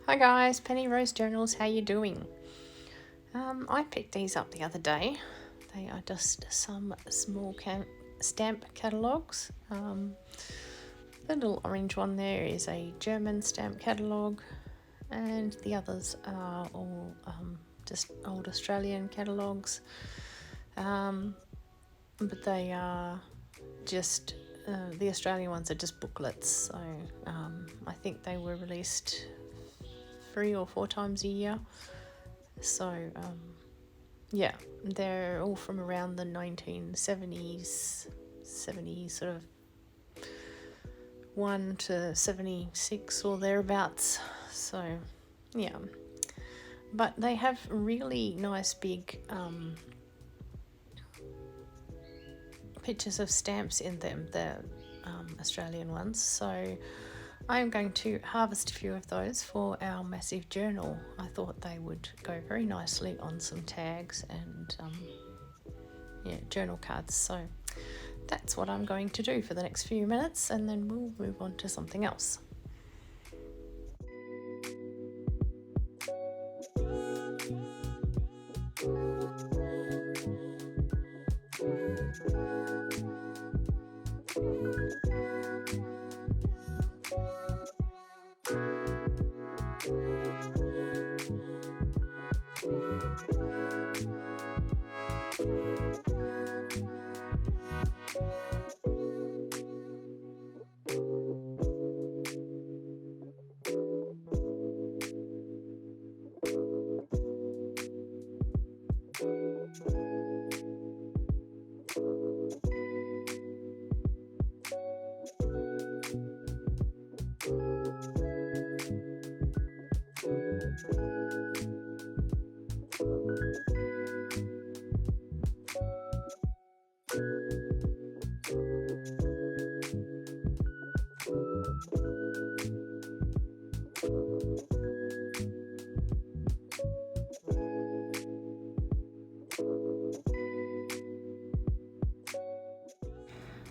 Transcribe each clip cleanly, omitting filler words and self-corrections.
Hi guys, Penny Rose Journals, how you doing? I picked these up the other day. They are just some small stamp catalogues. The little orange one there is a German stamp catalogue, and the others are all just old Australian catalogues. But they are just, the Australian ones are just booklets, so I think they were released 3 or 4 times a year. So yeah, they're all from around the 1970s, sort of 1 to 76 or thereabouts. So yeah, but they have really nice big pictures of stamps in them, the Australian ones. So I'm going to harvest a few of those for our massive journal. I thought they would go very nicely on some tags and journal cards. So that's what I'm going to do for the next few minutes, and then we'll move on to something else.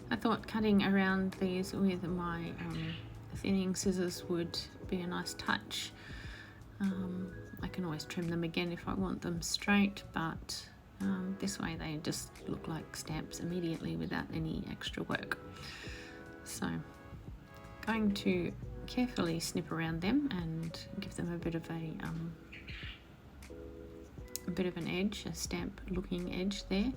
I thought cutting around these with my thinning scissors would be a nice touch. I can always trim them again if I want them straight, but this way they just look like stamps immediately without any extra work. So going to carefully snip around them and give them a bit of an edge, a stamp looking edge there,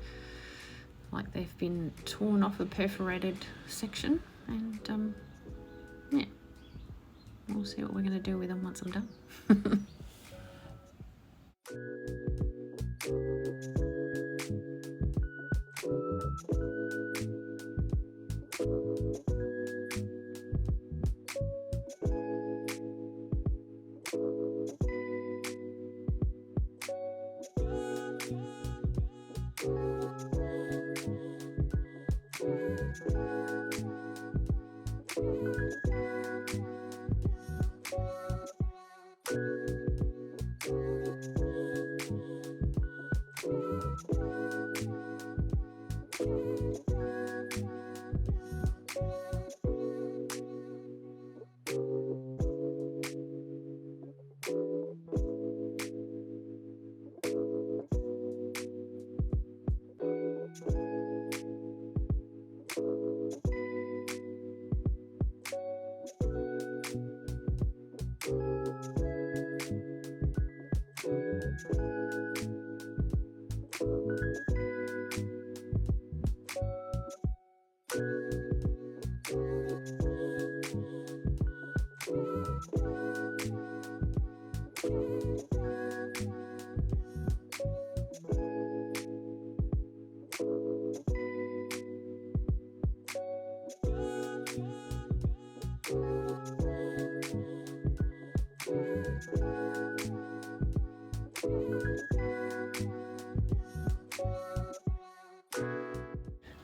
like they've been torn off a perforated section, and yeah, we'll see what we're going to do with them once I'm done.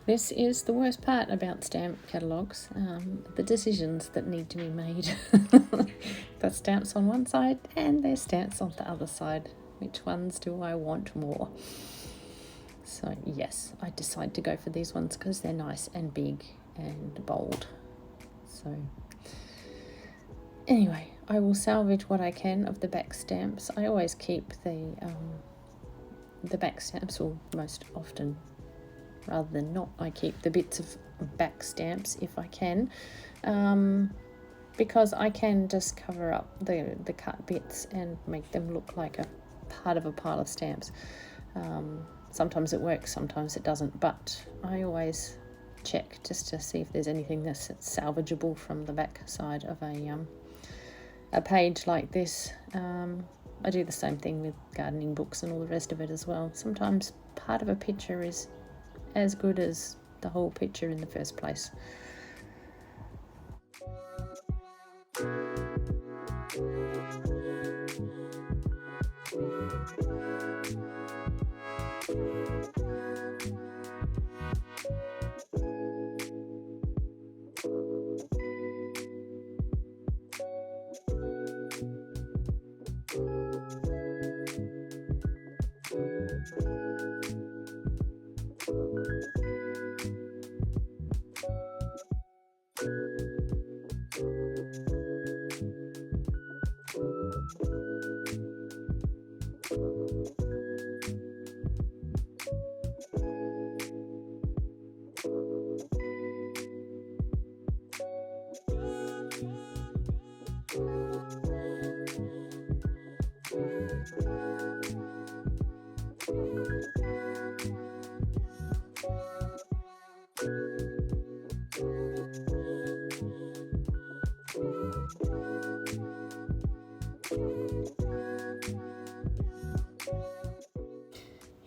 This is the worst part about stamp catalogues, the decisions that need to be made. Got stamps on one side and there's stamps on the other side. Which ones do I want more? So yes, I decide to go for these ones because they're nice and big and bold. So anyway, I will salvage what I can of the back stamps. I always keep the back stamps, or most often rather than not, I keep the bits of back stamps if I can, because I can just cover up the cut bits and make them look like a part of a pile of stamps. Sometimes it works, sometimes it doesn't, but I always check just to see if there's anything that's salvageable from the back side of a page like this. I do the same thing with gardening books and all the rest of it as well. Sometimes part of a picture is as good as the whole picture in the first place.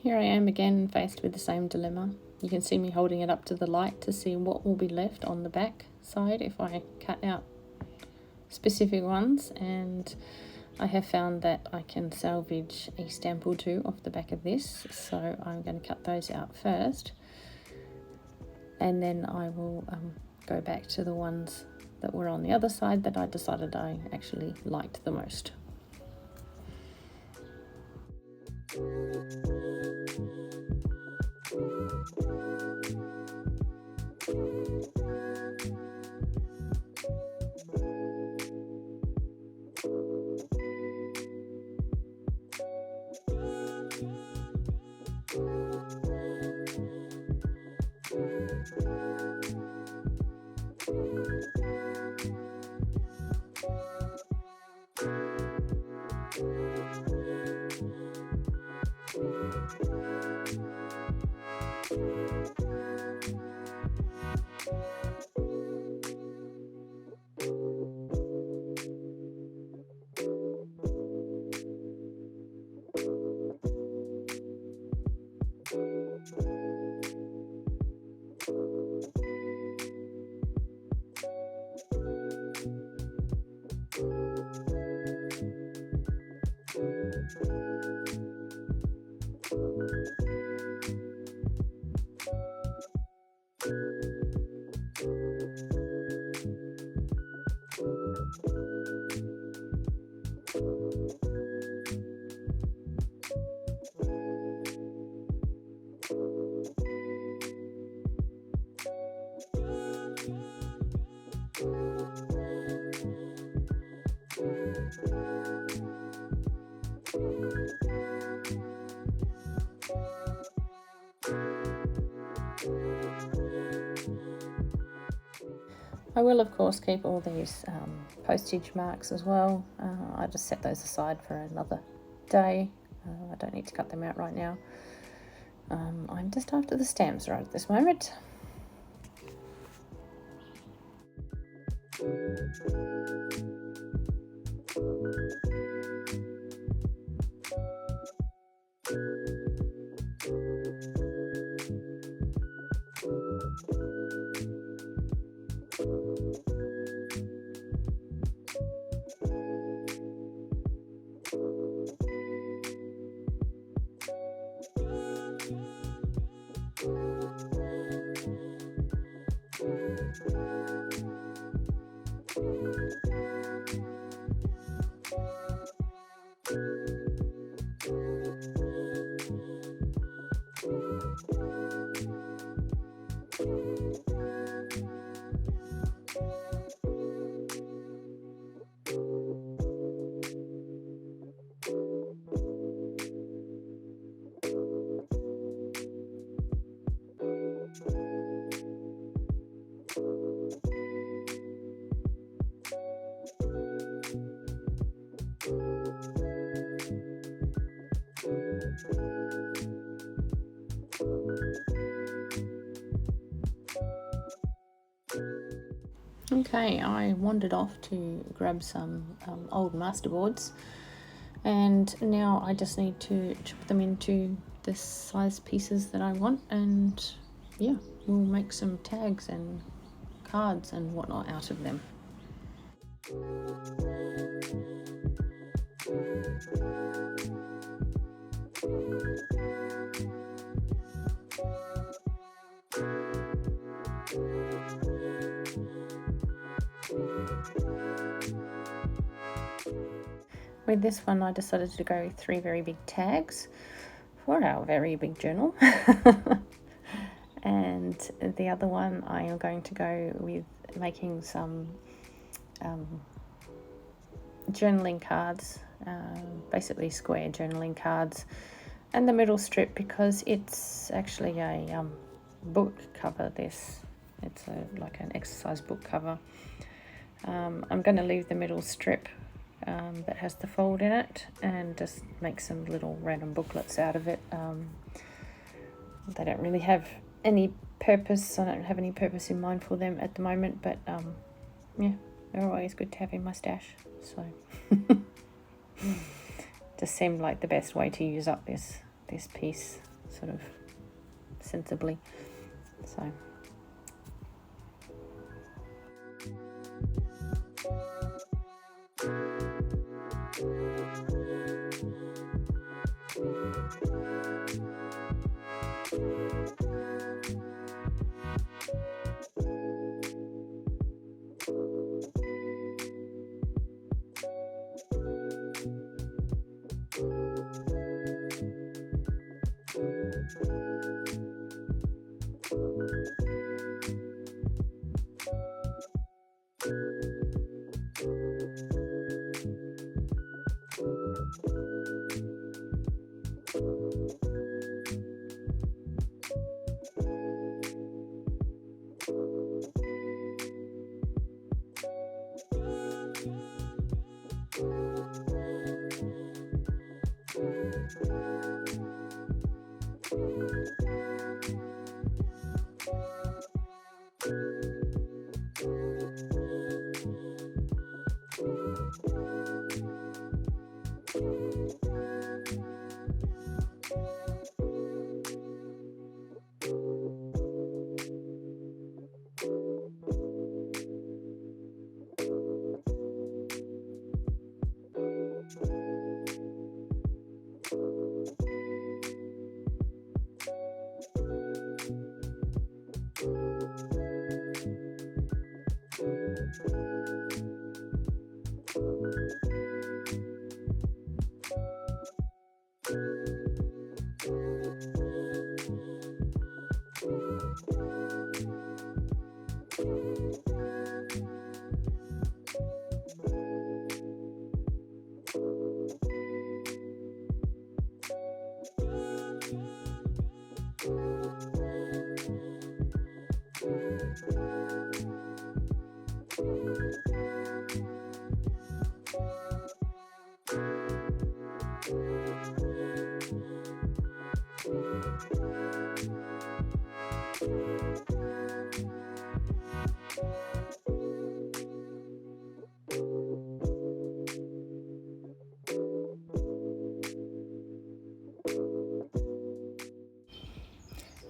Here I am again, faced with the same dilemma. You can see me holding it up to the light to see what will be left on the back side if I cut out specific ones, and I have found that I can salvage a stamp or two off the back of this, so I'm going to cut those out first, and then I will go back to the ones that were on the other side that I decided I actually liked the most. I will of course keep all these postage marks as well. I just set those aside for another day. I don't need to cut them out right now. I'm just after the stamps right at this moment. Okay, I wandered off to grab some old masterboards, and now I just need to chop them into the size pieces that I want, and yeah, we'll make some tags and cards and whatnot out of them. With this one, I decided to go with 3 very big tags for our very big journal. And the other one, I am going to go with making some journaling cards, basically square journaling cards, and the middle strip, because it's actually a book cover. It's like an exercise book cover. I'm going to leave the middle strip that has the fold in it, and just make some little random booklets out of it. They don't really have any purpose. I don't have any purpose in mind for them at the moment, but yeah, they're always good to have in my stash. So just seemed like the best way to use up this piece sort of sensibly. So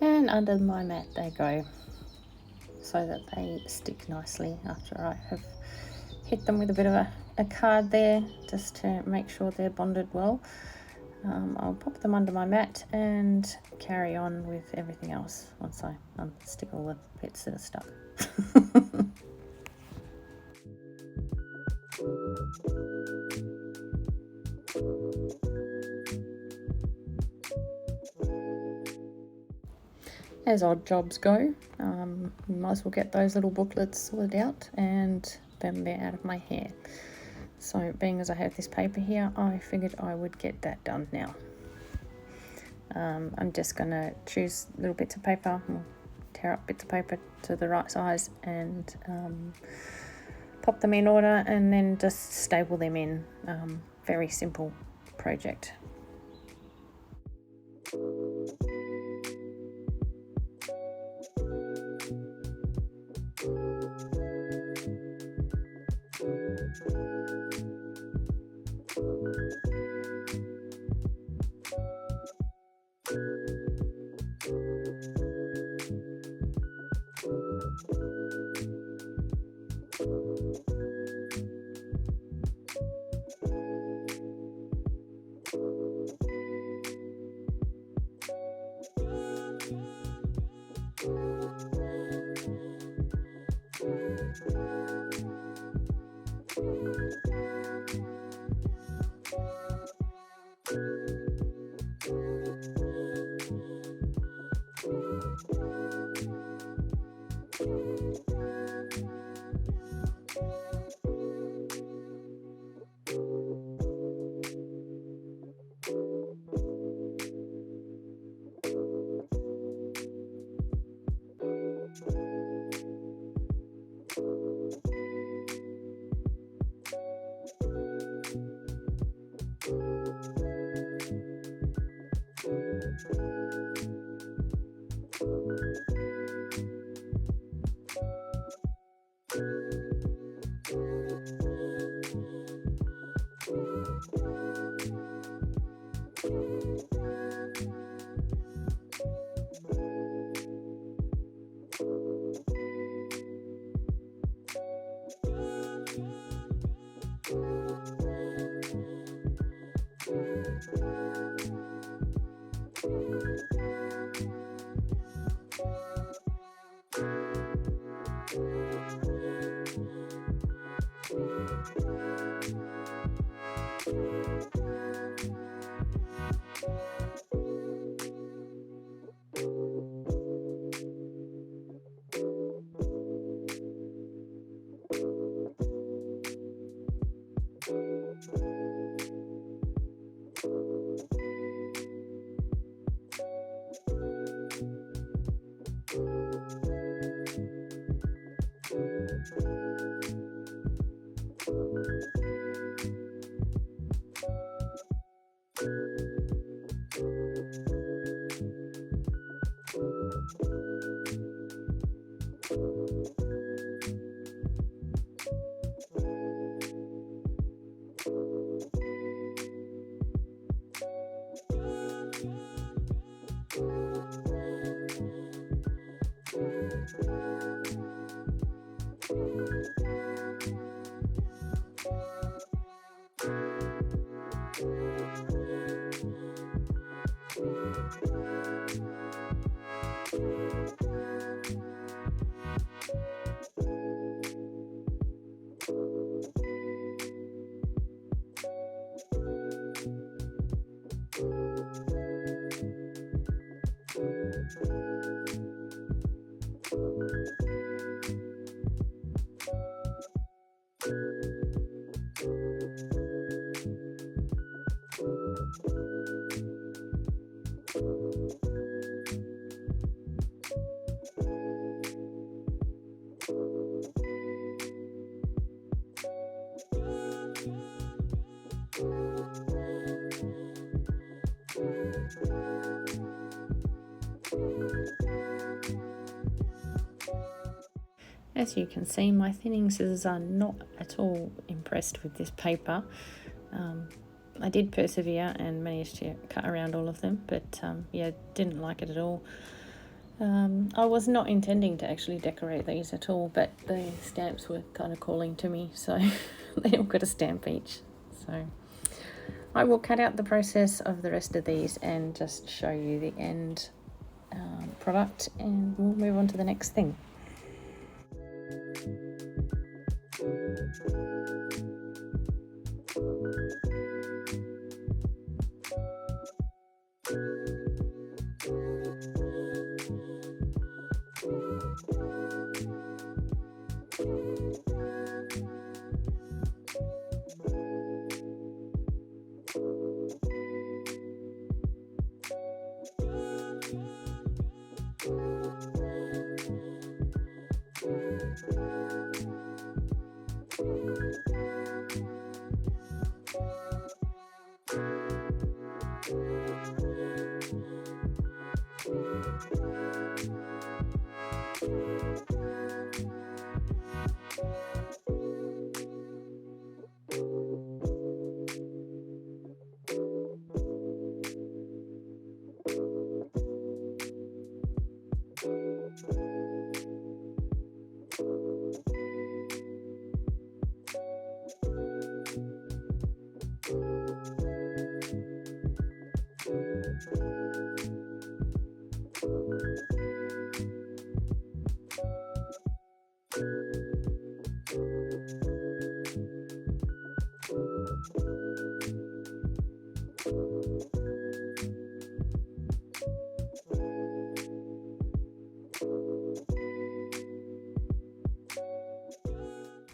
and under my mat they go, so that they stick nicely after I have hit them with a bit of a card there, just to make sure they're bonded well. I'll pop them under my mat and carry on with everything else once I unstick all the bits that are stuck. As odd jobs go, you might as well get those little booklets sorted out, and then they're out of my hair. So being as I have this paper here, I figured I would get that done now. I'm just going to choose little bits of paper, tear up bits of paper to the right size, and pop them in order, and then just staple them in. Very simple project. As you can see, my thinning scissors are not at all impressed with this paper. I did persevere and managed to cut around all of them, but yeah, didn't like it at all. I was not intending to actually decorate these at all, but the stamps were kind of calling to me, so they all got a stamp each. So I will cut out the process of the rest of these and just show you the end product, and we'll move on to the next thing.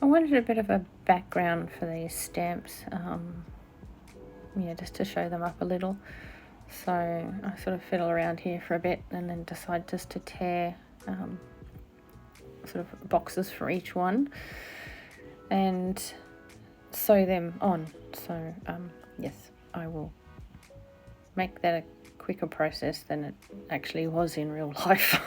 I wanted a bit of a background for these stamps, yeah, just to show them up a little. So I sort of fiddle around here for a bit and then decide just to tear sort of boxes for each one and sew them on. So yes, I will make that a quicker process than it actually was in real life.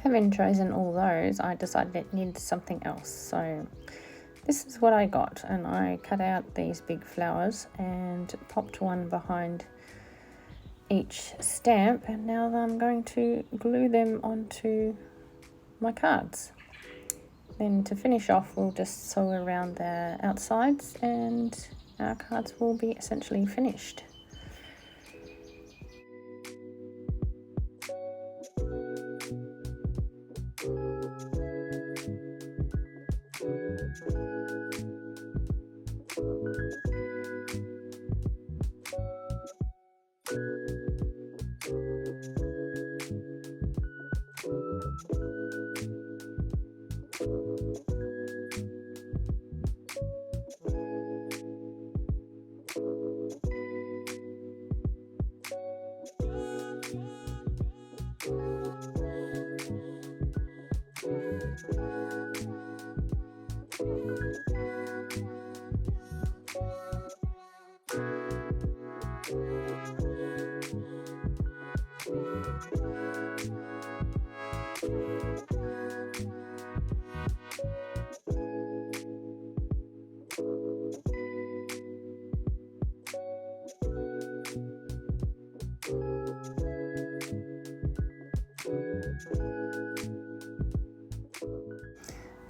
Having chosen all those, I decided it needed something else. So this is what I got, and I cut out these big flowers and popped one behind each stamp, and now I'm going to glue them onto my cards. Then to finish off, we'll just sew around the outsides and our cards will be essentially finished.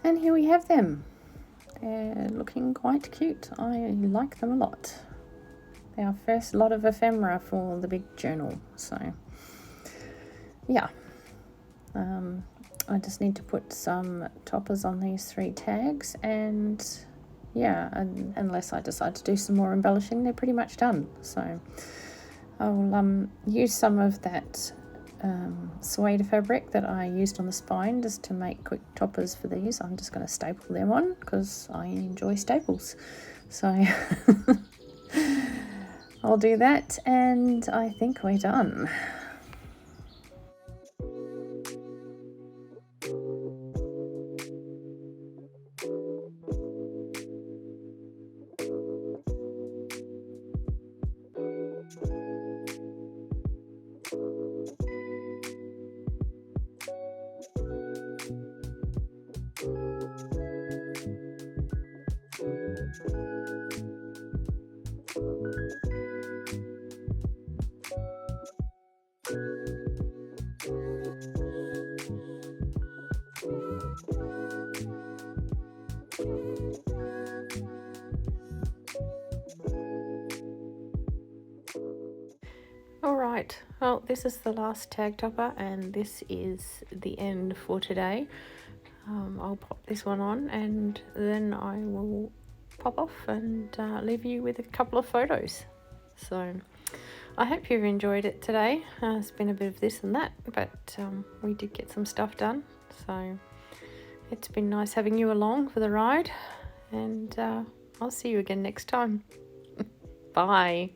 And here we have them. They're looking quite cute. I like them a lot. They're our first lot of ephemera for the big journal. So yeah, I just need to put some toppers on these 3 tags, and yeah, and unless I decide to do some more embellishing, they're pretty much done. So I'll use some of that suede fabric that I used on the spine just to make quick toppers for these. I'm just going to staple them on because I enjoy staples. So I'll do that, and I think we're done. Alright, well, this is the last tag topper, and this is the end for today. I'll pop this one on, and then I will pop off and leave you with a couple of photos. So I hope you've enjoyed it today. It's been a bit of this and that, but we did get some stuff done. So it's been nice having you along for the ride, and I'll see you again next time. Bye.